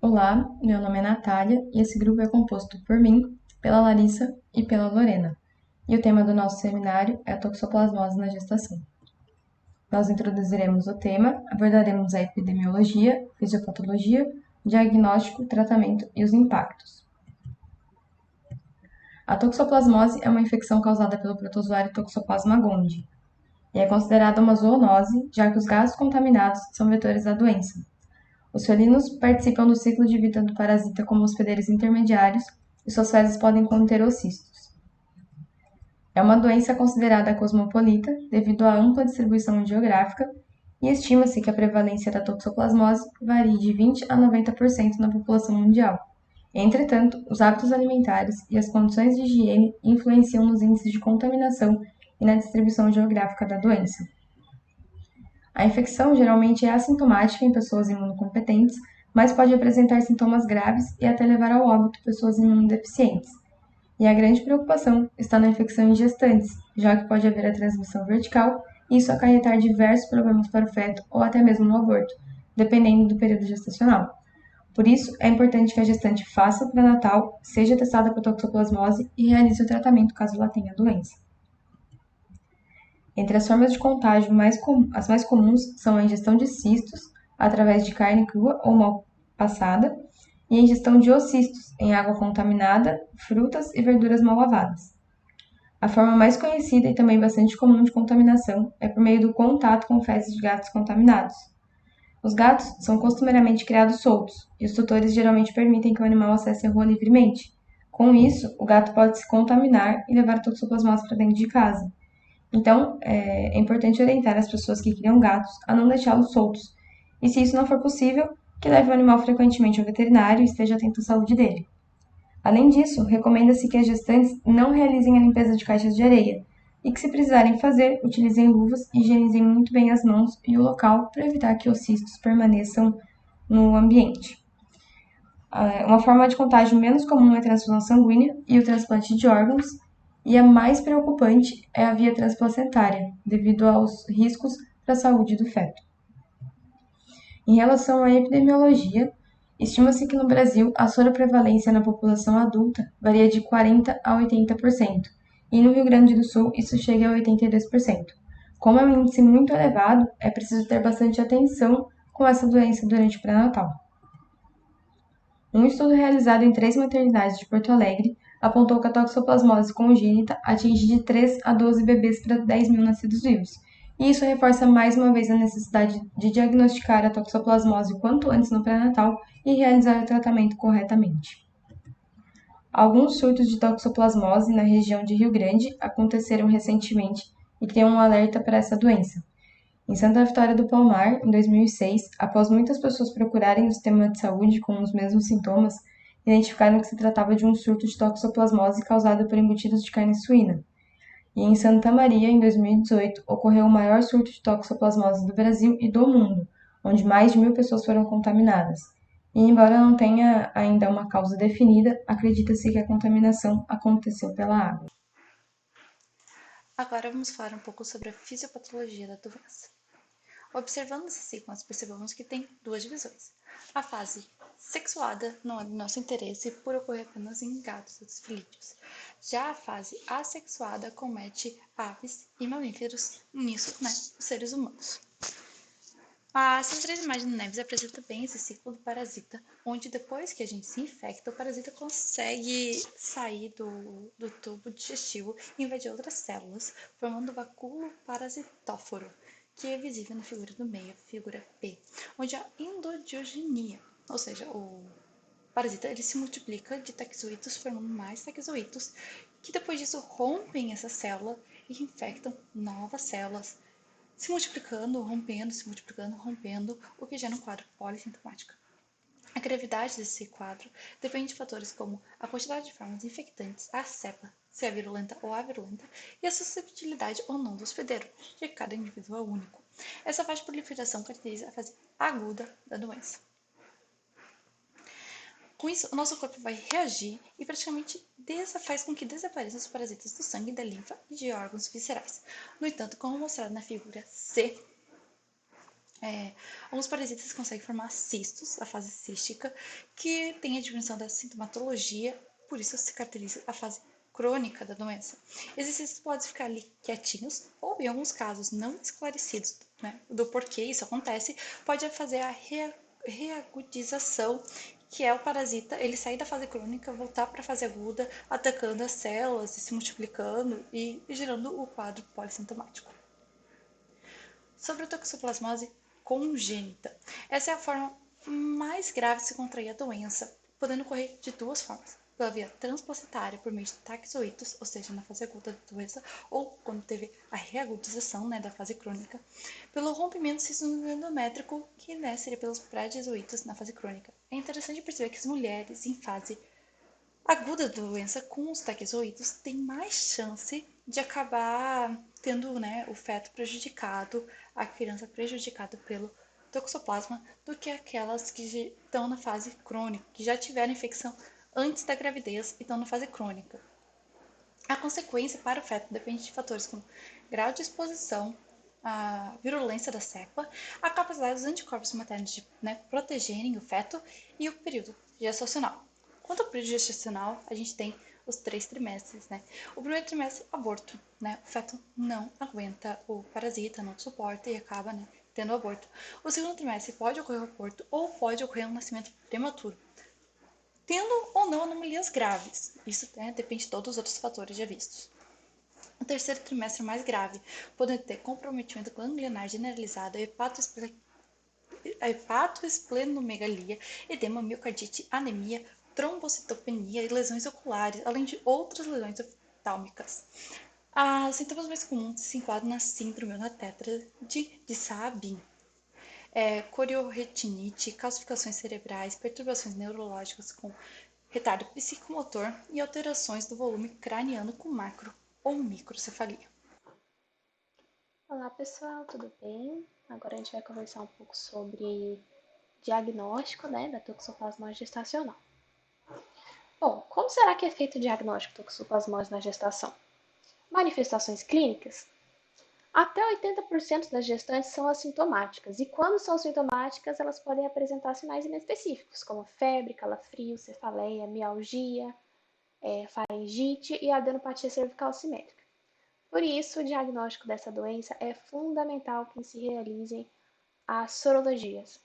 Olá, meu nome é Natália e esse grupo é composto por mim, pela Larissa e pela Lorena. E o tema do nosso seminário é a toxoplasmose na gestação. Nós introduziremos o tema, abordaremos a epidemiologia, fisiopatologia, diagnóstico, tratamento e os impactos. A toxoplasmose é uma infecção causada pelo protozoário Toxoplasma gondii e é considerada uma zoonose, já que os gases contaminados são vetores da doença. Os felinos participam do ciclo de vida do parasita como hospedeiros intermediários e suas fezes podem conter ocistos. É uma doença considerada cosmopolita devido à ampla distribuição geográfica e estima-se que a prevalência da toxoplasmose varie de 20 a 90% na população mundial. Entretanto, os hábitos alimentares e as condições de higiene influenciam nos índices de contaminação e na distribuição geográfica da doença. A infecção geralmente é assintomática em pessoas imunocompetentes, mas pode apresentar sintomas graves e até levar ao óbito pessoas imunodeficientes. E a grande preocupação está na infecção em gestantes, já que pode haver a transmissão vertical e isso acarretar diversos problemas para o feto ou até mesmo no aborto, dependendo do período gestacional. Por isso, é importante que a gestante faça o pré-natal, seja testada por toxoplasmose e realize o tratamento caso ela tenha a doença. Entre as formas de contágio as mais comuns são a ingestão de cistos, através de carne crua ou mal passada, e a ingestão de ocistos, em água contaminada, frutas e verduras mal lavadas. A forma mais conhecida e também bastante comum de contaminação é por meio do contato com fezes de gatos contaminados. Os gatos são costumeiramente criados soltos, e os tutores geralmente permitem que o animal acesse a rua livremente. Com isso, o gato pode se contaminar e levar a toxoplasmose para dentro de casa. Então, é importante orientar as pessoas que criam gatos a não deixá-los soltos. E se isso não for possível, que leve o animal frequentemente ao veterinário e esteja atento à saúde dele. Além disso, recomenda-se que as gestantes não realizem a limpeza de caixas de areia e que, se precisarem fazer, utilizem luvas e higienizem muito bem as mãos e o local para evitar que os cistos permaneçam no ambiente. Uma forma de contágio menos comum é a transfusão sanguínea e o transplante de órgãos, e a mais preocupante é a via transplacentária, devido aos riscos para a saúde do feto. Em relação à epidemiologia, estima-se que no Brasil a soroprevalência na população adulta varia de 40 a 80%, e no Rio Grande do Sul isso chega a 82%. Como é um índice muito elevado, é preciso ter bastante atenção com essa doença durante o pré-natal. Um estudo realizado em 3 maternidades de Porto Alegre apontou que a toxoplasmose congênita atinge de 3 a 12 bebês para 10 mil nascidos vivos. E isso reforça mais uma vez a necessidade de diagnosticar a toxoplasmose o quanto antes no pré-natal e realizar o tratamento corretamente. Alguns surtos de toxoplasmose na região de Rio Grande aconteceram recentemente e criam um alerta para essa doença. Em Santa Vitória do Palmar, em 2006, após muitas pessoas procurarem o sistema de saúde com os mesmos sintomas, identificaram que se tratava de um surto de toxoplasmose causado por embutidos de carne suína. E em Santa Maria, em 2018, ocorreu o maior surto de toxoplasmose do Brasil e do mundo, onde mais de 1.000 pessoas foram contaminadas. E embora não tenha ainda uma causa definida, acredita-se que a contaminação aconteceu pela água. Agora vamos falar um pouco sobre a fisiopatologia da doença. Observando esse ciclo, nós percebemos que tem duas divisões. A fase sexuada não é do nosso interesse por ocorrer apenas em gatos e felídeos. Já a fase assexuada comete aves e mamíferos, nisso, os seres humanos. Essas três imagens do Neves apresentam bem esse ciclo do parasita, onde depois que a gente se infecta, o parasita consegue sair do tubo digestivo e invadir outras células, formando o vacúolo parasitóforo, que é visível na figura do meio, figura P, onde há endodiogenia, ou seja, o parasita ele se multiplica de taxoítos, formando mais taxoítos, que depois disso rompem essa célula e infectam novas células, se multiplicando, rompendo, se multiplicando, rompendo, o que gera um quadro polissintomático. A gravidade desse quadro depende de fatores como a quantidade de formas infectantes, a cepa, se é virulenta ou avirulenta, e a susceptibilidade ou não do hospedeiro, de cada indivíduo é único. Essa fase de proliferação caracteriza a fase aguda da doença. Com isso, o nosso corpo vai reagir e praticamente faz com que desapareçam os parasitas do sangue, da linfa e de órgãos viscerais. No entanto, como mostrado na figura C, Alguns parasitas conseguem formar cistos, a fase cística, que tem a dimensão da sintomatologia, por isso se caracteriza a fase crônica da doença. Esses cistos podem ficar ali quietinhos, ou em alguns casos não esclarecidos, né, do porquê isso acontece, pode fazer a reagudização, que é o parasita ele sair da fase crônica, voltar para a fase aguda, atacando as células e se multiplicando e gerando o quadro polissintomático. Sobre a toxoplasmose congênita. Essa é a forma mais grave de se contrair a doença, podendo ocorrer de duas formas. Pela via transplacentária, por meio de taxoítos, ou seja, na fase aguda da doença, ou quando teve a reagudização, né, da fase crônica, pelo rompimento do sistema endométrico, que, né, seria pelos pré-jesuítas na fase crônica. É interessante perceber que as mulheres em fase aguda da doença com os taquizoídos tem mais chance de acabar tendo, né, o feto prejudicado, a criança prejudicada pelo toxoplasma, do que aquelas que estão na fase crônica, que já tiveram infecção antes da gravidez e estão na fase crônica. A consequência para o feto depende de fatores como grau de exposição, a virulência da cepa, a capacidade dos anticorpos maternos de, né, protegerem o feto e o período gestacional. Quanto ao período gestacional, a gente tem os 3 trimestres, né? O primeiro trimestre, aborto, né? O feto não aguenta o parasita, não suporta e acaba, né, tendo aborto. O segundo trimestre pode ocorrer o aborto ou pode ocorrer um nascimento prematuro, tendo ou não anomalias graves. Isso, né, depende de todos os outros fatores já vistos. O terceiro trimestre mais grave, podendo ter comprometimento ganglionar generalizado, hepatoesplenomegalia, edema, miocardite, anemia, trombocitopenia e lesões oculares, além de outras lesões oftálmicas. Os sintomas mais comuns se enquadram na síndrome ou na tétrade de Sabin, corioretinite, calcificações cerebrais, perturbações neurológicas com retardo psicomotor e alterações do volume craniano com macro ou microcefalia. Olá pessoal, tudo bem? Agora a gente vai conversar um pouco sobre diagnóstico, né, da toxoplasmose gestacional. Bom, como será que é feito o diagnóstico de toxoplasmose na gestação? Manifestações clínicas? Até 80% das gestantes são assintomáticas, e quando são sintomáticas, elas podem apresentar sinais inespecíficos, como febre, calafrio, cefaleia, mialgia, faringite e adenopatia cervical simétrica. Por isso, o diagnóstico dessa doença é fundamental que se realizem as sorologias. O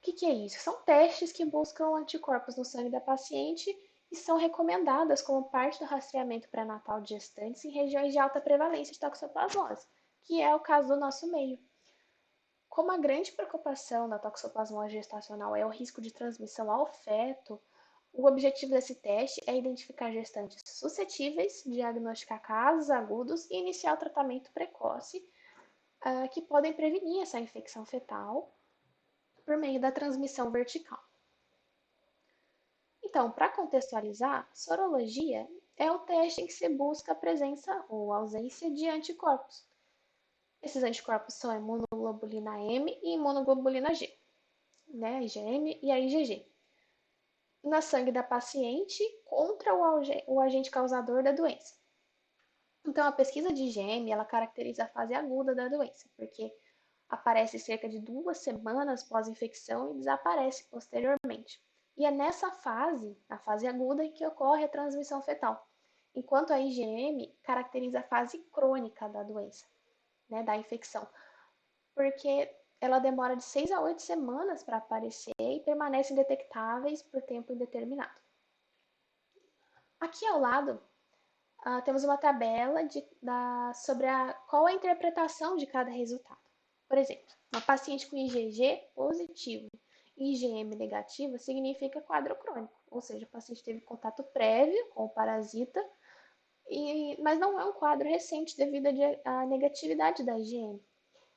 que é isso? São testes que buscam anticorpos no sangue da paciente e são recomendadas como parte do rastreamento pré-natal de gestantes em regiões de alta prevalência de toxoplasmose, que é o caso do nosso meio. Como a grande preocupação da toxoplasmose gestacional é o risco de transmissão ao feto, o objetivo desse teste é identificar gestantes suscetíveis, diagnosticar casos agudos e iniciar o tratamento precoce, que podem prevenir essa infecção fetal por meio da transmissão vertical. Então, para contextualizar, sorologia é o teste em que se busca a presença ou ausência de anticorpos. Esses anticorpos são a imunoglobulina M e imunoglobulina G, né, a IgM e a IgG, na sangue da paciente contra o agente causador da doença. Então, a pesquisa de IgM, ela caracteriza a fase aguda da doença, porque aparece cerca de 2 semanas pós-infecção e desaparece posteriormente. E é nessa fase, a fase aguda, que ocorre a transmissão fetal, enquanto a IgM caracteriza a fase crônica da doença, né, da infecção, porque ela demora de 6 a 8 semanas para aparecer e permanece indetectáveis por tempo indeterminado. Aqui ao lado, temos uma tabela sobre qual a interpretação de cada resultado. Por exemplo, uma paciente com IgG positivo e IgM negativa significa quadro crônico, ou seja, o paciente teve contato prévio com o parasita, mas não é um quadro recente devido à negatividade da IgM.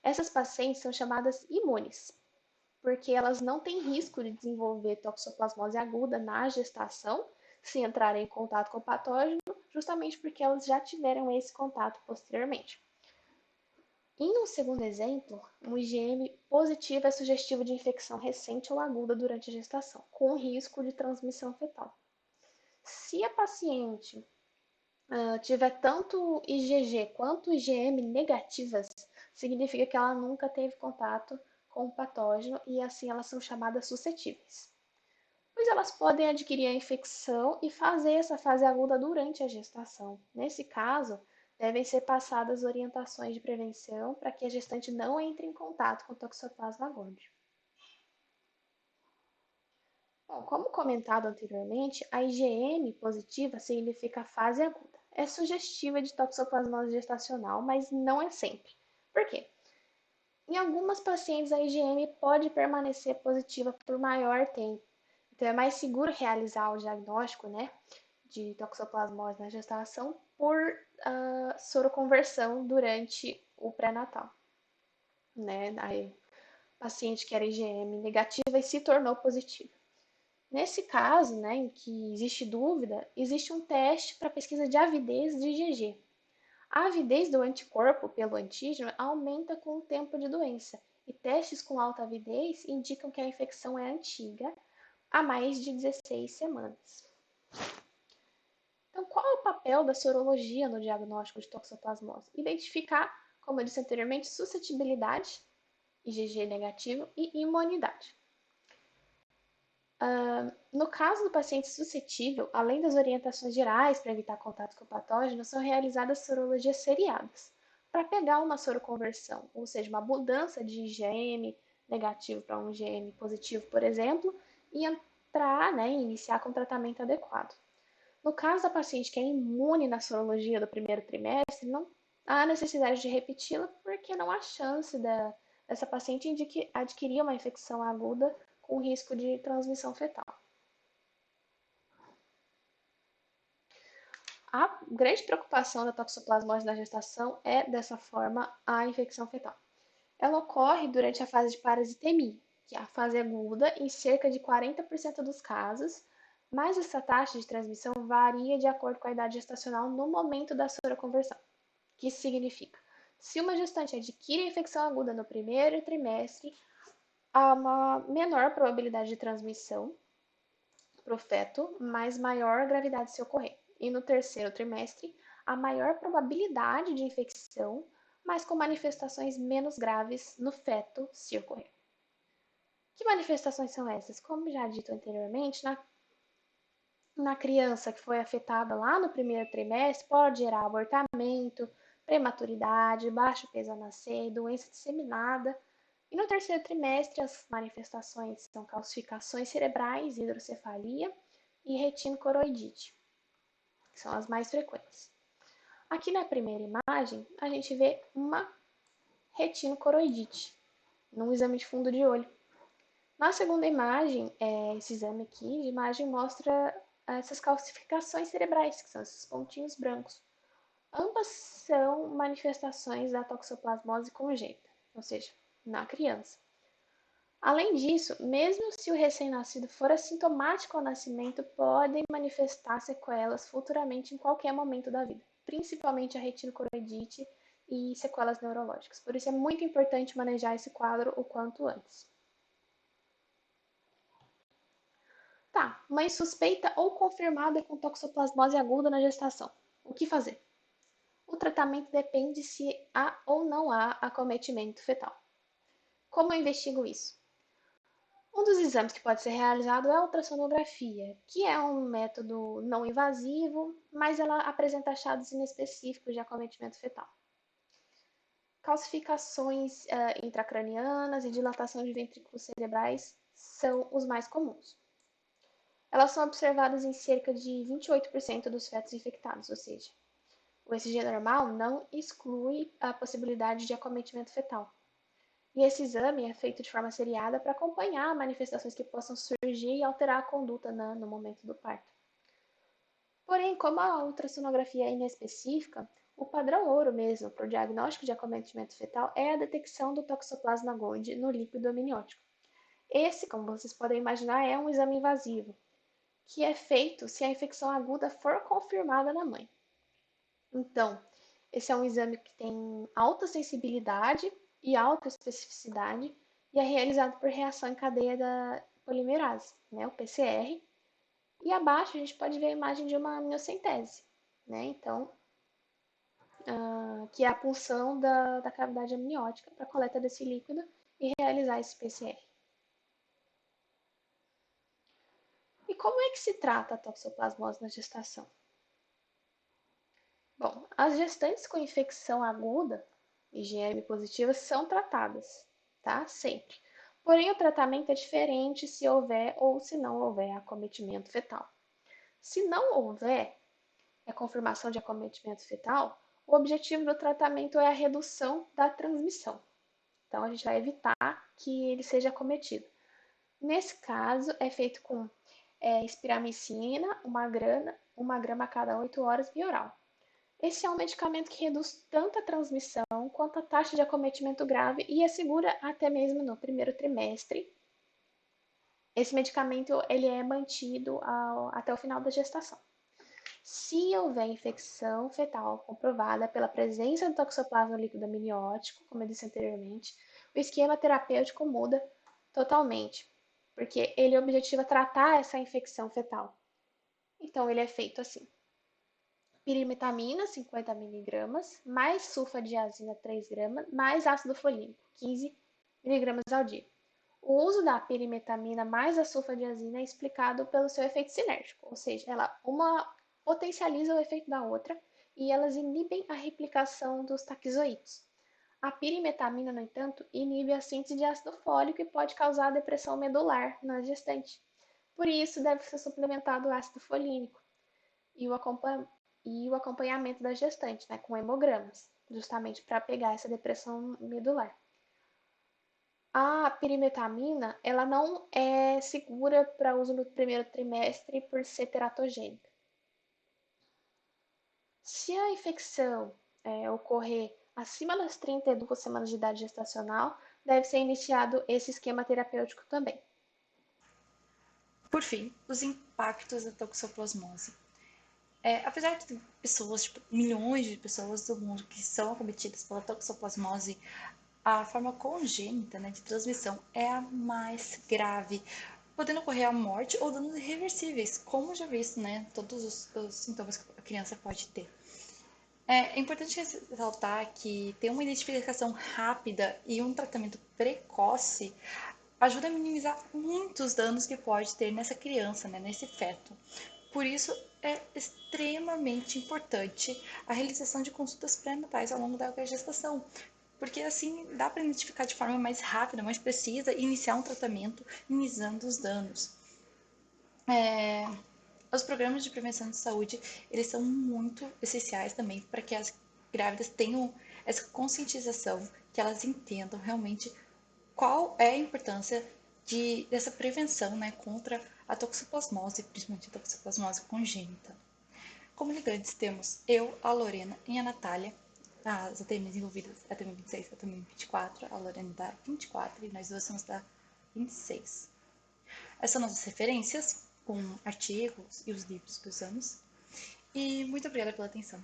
Essas pacientes são chamadas imunes, porque elas não têm risco de desenvolver toxoplasmose aguda na gestação, se entrarem em contato com o patógeno, justamente porque elas já tiveram esse contato posteriormente. Em um segundo exemplo, um IgM positivo é sugestivo de infecção recente ou aguda durante a gestação, com risco de transmissão fetal. Se a paciente tiver tanto IgG quanto IgM negativas, significa que ela nunca teve contato com o patógeno e assim elas são chamadas suscetíveis, pois elas podem adquirir a infecção e fazer essa fase aguda durante a gestação. Nesse caso, devem ser passadas orientações de prevenção para que a gestante não entre em contato com o Toxoplasma gondii. Bom, como comentado anteriormente, a IgM positiva significa fase aguda. É sugestiva de toxoplasmose gestacional, mas não é sempre. Por quê? Em algumas pacientes, a IgM pode permanecer positiva por maior tempo. Então, é mais seguro realizar o diagnóstico, né, de toxoplasmose na gestação por soroconversão durante o pré-natal. Né? A paciente que era IgM negativa e se tornou positiva. Nesse caso, né, em que existe dúvida, existe um teste para pesquisa de avidez de IgG. A avidez do anticorpo pelo antígeno aumenta com o tempo de doença, e testes com alta avidez indicam que a infecção é antiga, há mais de 16 semanas. Então, qual é o papel da sorologia no diagnóstico de toxoplasmose? Identificar, como eu disse anteriormente, suscetibilidade, IgG negativo, e imunidade. No caso do paciente suscetível, além das orientações gerais para evitar contato com o patógeno, são realizadas sorologias seriadas para pegar uma soroconversão, ou seja, uma mudança de IgM negativo para um IgM positivo, por exemplo, e entrar, né, iniciar com tratamento adequado. No caso da paciente que é imune na sorologia do primeiro trimestre, não há necessidade de repeti-la, porque não há chance dessa paciente adquirir uma infecção aguda com risco de transmissão fetal. A grande preocupação da toxoplasmose na gestação é, dessa forma, a infecção fetal. Ela ocorre durante a fase de parasitemia, que é a fase aguda, em cerca de 40% dos casos, mas essa taxa de transmissão varia de acordo com a idade gestacional no momento da soroconversão. O que isso significa? Se uma gestante adquire a infecção aguda no primeiro trimestre, há uma menor probabilidade de transmissão para o feto, mas maior gravidade se ocorrer. E no terceiro trimestre, há maior probabilidade de infecção, mas com manifestações menos graves no feto se ocorrer. Que manifestações são essas? Como já dito anteriormente, na criança que foi afetada lá no primeiro trimestre, pode gerar abortamento, prematuridade, baixo peso ao nascer, doença disseminada. E no terceiro trimestre, as manifestações são calcificações cerebrais, hidrocefalia e retinocoroidite, que são as mais frequentes. Aqui na primeira imagem, a gente vê uma retinocoroidite, num exame de fundo de olho. Na segunda imagem, esse exame aqui de imagem mostra essas calcificações cerebrais, que são esses pontinhos brancos. Ambas são manifestações da toxoplasmose congênita, ou seja, na criança. Além disso, mesmo se o recém-nascido for assintomático ao nascimento, podem manifestar sequelas futuramente em qualquer momento da vida, principalmente a retinocoroidite e sequelas neurológicas. Por isso é muito importante manejar esse quadro o quanto antes. Tá, mãe suspeita ou confirmada com toxoplasmose aguda na gestação. O que fazer? O tratamento depende se há ou não há acometimento fetal. Como eu investigo isso? Um dos exames que pode ser realizado é a ultrassonografia, que é um método não invasivo, mas ela apresenta achados inespecíficos de acometimento fetal. Calcificações intracranianas e dilatação de ventrículos cerebrais são os mais comuns. Elas são observadas em cerca de 28% dos fetos infectados, ou seja, o ECG normal não exclui a possibilidade de acometimento fetal. E esse exame é feito de forma seriada para acompanhar manifestações que possam surgir e alterar a conduta no momento do parto. Porém, como a ultrassonografia é inespecífica, o padrão ouro mesmo para o diagnóstico de acometimento fetal é a detecção do Toxoplasma gondii no líquido amniótico. Esse, como vocês podem imaginar, é um exame invasivo, que é feito se a infecção aguda for confirmada na mãe. Então, esse é um exame que tem alta sensibilidade e alta especificidade e é realizado por reação em cadeia da polimerase, né, o PCR. E abaixo a gente pode ver a imagem de uma amniocentese, né, então, que é a punção da cavidade amniótica para a coleta desse líquido e realizar esse PCR. E como é que se trata a toxoplasmose na gestação? Bom, as gestantes com infecção aguda, IgM positiva, são tratadas, tá? Sempre. Porém, o tratamento é diferente se houver ou se não houver acometimento fetal. Se não houver a confirmação de acometimento fetal, o objetivo do tratamento é a redução da transmissão. Então, a gente vai evitar que ele seja acometido. Nesse caso, é feito com espiramicina, 1 grama a cada 8 horas via oral. Esse é um medicamento que reduz tanto a transmissão quanto a taxa de acometimento grave e assegura até mesmo no primeiro trimestre. Esse medicamento ele é mantido até o final da gestação. Se houver infecção fetal comprovada pela presença do toxoplasma líquido amniótico, como eu disse anteriormente, o esquema terapêutico muda totalmente, porque ele objetiva tratar essa infecção fetal. Então, ele é feito assim: pirimetamina, 50 miligramas, mais sulfadiazina, 3 gramas, mais ácido folínico, 15 miligramas ao dia. O uso da pirimetamina mais a sulfadiazina é explicado pelo seu efeito sinérgico, ou seja, uma potencializa o efeito da outra e elas inibem a replicação dos taquizoídos. A pirimetamina, no entanto, inibe a síntese de ácido fólico e pode causar depressão medular na gestante. Por isso, deve ser suplementado o ácido folínico e o acompanhamento da gestante, né, com hemogramas, justamente para pegar essa depressão medular. A pirimetamina, ela não é segura para uso no primeiro trimestre por ser teratogênica. Se a infecção ocorrer acima das 32 semanas de idade gestacional, deve ser iniciado esse esquema terapêutico também. Por fim, os impactos da toxoplasmose. Apesar de pessoas, tipo, milhões de pessoas do mundo que são acometidas pela toxoplasmose, a forma congênita, né, de transmissão é a mais grave, podendo ocorrer a morte ou danos irreversíveis, como já visto, né, todos os sintomas que a criança pode ter. É importante ressaltar que ter uma identificação rápida e um tratamento precoce ajuda a minimizar muitos danos que pode ter nessa criança, né, nesse feto. Por isso, é extremamente importante a realização de consultas pré-natais ao longo da gestação, porque assim dá para identificar de forma mais rápida, mais precisa e iniciar um tratamento minimizando os danos. Os programas de prevenção de saúde, eles são muito essenciais também para que as grávidas tenham essa conscientização, que elas entendam realmente qual é a importância dessa prevenção, né, contra a toxoplasmose, principalmente a toxoplasmose congênita. Como ligantes temos eu, a Lorena e a Natália, as ATMs envolvidas, a ATM 26 e a ATM 24, a Lorena da 24 e nós duas somos da 26. Essas são nossas referências, com artigos e os livros que usamos. E muito obrigada pela atenção.